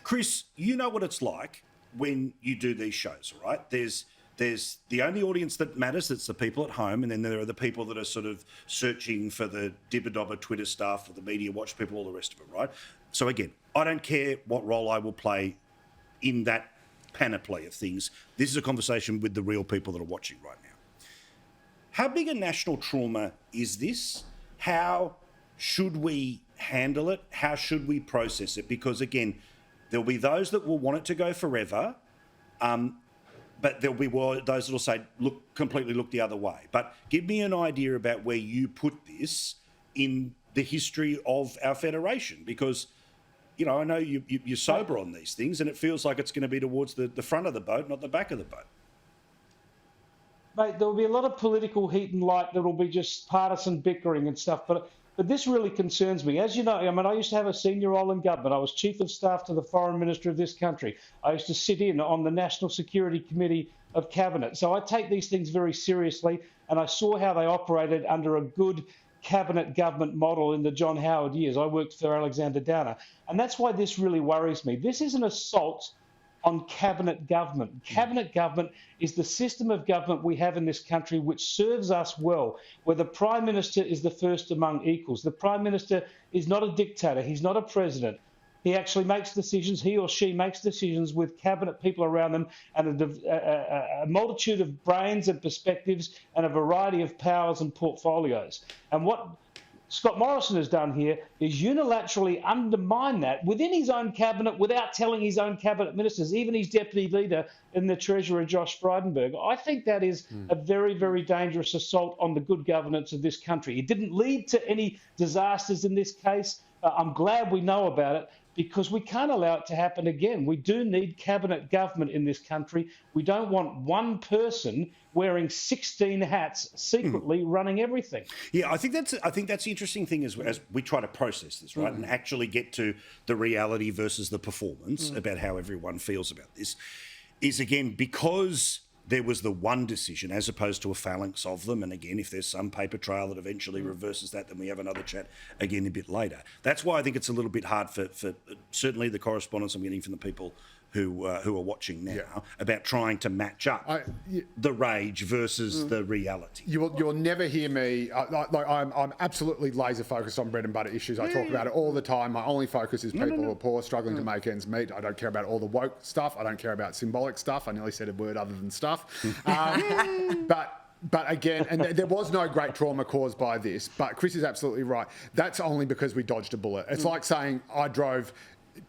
Chris, you know what it's like when you do these shows, right? There's the only audience that matters, that's the people at home, and then there are the people that are sort of searching for the dibba-dobba Twitter stuff, or the media watch people, all the rest of it, right? So again, I don't care what role I will play in that panoply of things. This is a conversation with the real people that are watching right now. How big a national trauma is this? How should we handle it? How should we process it? Because again, there'll be those that will want it to go forever, but there'll be those that will say, completely look the other way. But give me an idea about where you put this in the history of our federation, because I know you're sober on these things, and it feels like it's going to be towards the front of the boat, not the back of the boat. Mate, there will be a lot of political heat and light that will be just partisan bickering and stuff, but this really concerns me. As you know, I used to have a senior role in government. I was Chief of Staff to the Foreign Minister of this country. I used to sit in on the National Security Committee of Cabinet. So I take these things very seriously, and I saw how they operated under a good cabinet government model in the John Howard years. I worked for Alexander Downer, and that's why this really worries me. This is an assault on cabinet government. Cabinet government is the system of government we have in this country which serves us well, where the Prime Minister is the first among equals. The Prime Minister is not a dictator. He's not a president. He actually makes decisions, he or she makes decisions with cabinet people around them, and a multitude of brains and perspectives and a variety of powers and portfolios. And what Scott Morrison has done here is unilaterally undermine that within his own cabinet without telling his own cabinet ministers, even his deputy leader and the Treasurer, Josh Frydenberg. I think that is a very, very dangerous assault on the good governance of this country. It didn't lead to any disasters in this case. I'm glad we know about it, because we can't allow it to happen again. We do need cabinet government in this country. We don't want one person wearing 16 hats secretly running everything. Yeah, I think that's the interesting thing as we try to process this, right, and actually get to the reality versus the performance about how everyone feels about this, is again, because there was the one decision as opposed to a phalanx of them. And again, if there's some paper trail that eventually reverses that, then we have another chat again a bit later. That's why I think it's a little bit hard for certainly the correspondence I'm getting from the people who are watching now about trying to match up the rage versus the reality. You'll never hear me. I'm absolutely laser focused on bread and butter issues. I talk about it all the time. My only focus is people who are poor, struggling to make ends meet. I don't care about all the woke stuff. I don't care about symbolic stuff. I nearly said a word other than stuff. But again, and there was no great trauma caused by this, but Chris is absolutely right. That's only because we dodged a bullet. It's like saying I drove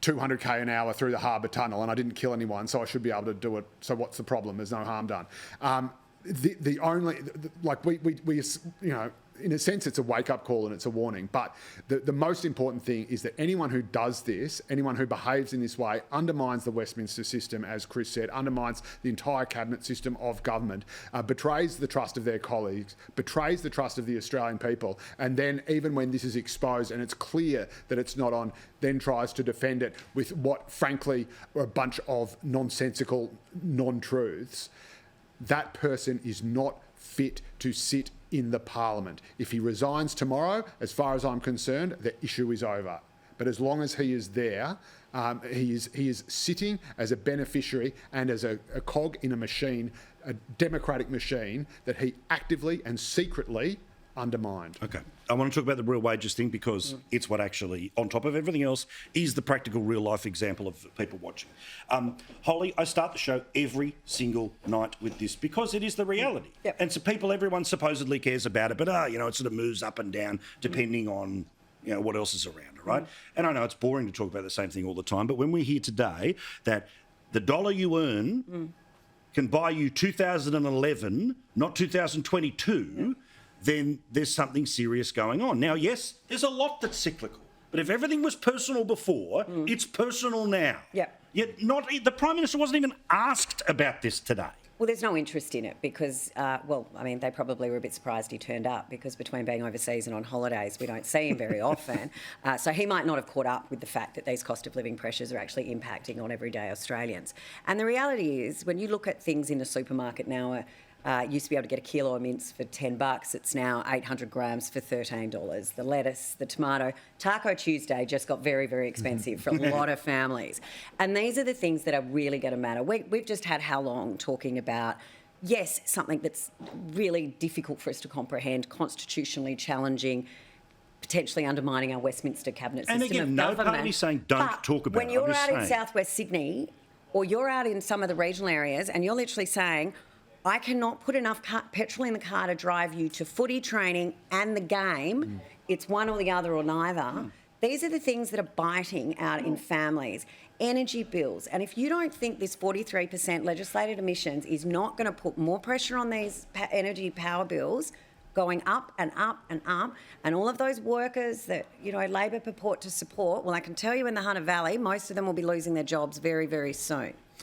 200k an hour through the Harbour Tunnel and I didn't kill anyone, so I should be able to do it. So what's the problem? There's no harm done. In a sense, it's a wake-up call and it's a warning. But the most important thing is that anyone who does this, anyone who behaves in this way, undermines the Westminster system, as Chris said, undermines the entire cabinet system of government, betrays the trust of their colleagues, betrays the trust of the Australian people, and then even when this is exposed and it's clear that it's not on, then tries to defend it with what, frankly, are a bunch of nonsensical non-truths. That person is not fit to sit in the parliament. If he resigns tomorrow, as far as I'm concerned, the issue is over. But as long as he is there, he is sitting as a beneficiary and as a cog in a machine, a democratic machine that he actively and secretly undermined. Okay. I want to talk about the real wages thing because it's what actually, on top of everything else, is the practical real-life example of people watching. Holly, I start the show every single night with this because it is the reality. Yep. And so everyone supposedly cares about it, but it sort of moves up and down depending on what else is around, right? And I know it's boring to talk about the same thing all the time, but when we hear today that the dollar you earn can buy you 2011, not 2022, then there's something serious going on. Now, yes, there's a lot that's cyclical, but if everything was personal before, it's personal now. Yep. Yet the Prime Minister wasn't even asked about this today. Well, there's no interest in it because, they probably were a bit surprised he turned up because between being overseas and on holidays, we don't see him very often. So he might not have caught up with the fact that these cost of living pressures are actually impacting on everyday Australians. And the reality is, when you look at things in the supermarket now, Used to be able to get a kilo of mince for $10. It's now 800 grams for $13. The lettuce, the tomato. Taco Tuesday just got very, very expensive for a lot of families. And these are the things that are really going to matter. We've just had how long talking about, yes, something that's really difficult for us to comprehend, constitutionally challenging, potentially undermining our Westminster cabinet system And again, of no government. party saying don't talk about it. When you're I'm just out in saying. southwest Sydney, or you're out in some of the regional areas, and you're literally saying, I cannot put enough petrol in the car to drive you to footy training and the game. It's one or the other or neither. These are the things that are biting out in families. Energy bills. And if you don't think this 43% legislated emissions is not going to put more pressure on these energy power bills, going up and up and up, and all of those workers that, Labor purport to support, well, I can tell you in the Hunter Valley, most of them will be losing their jobs very, very soon.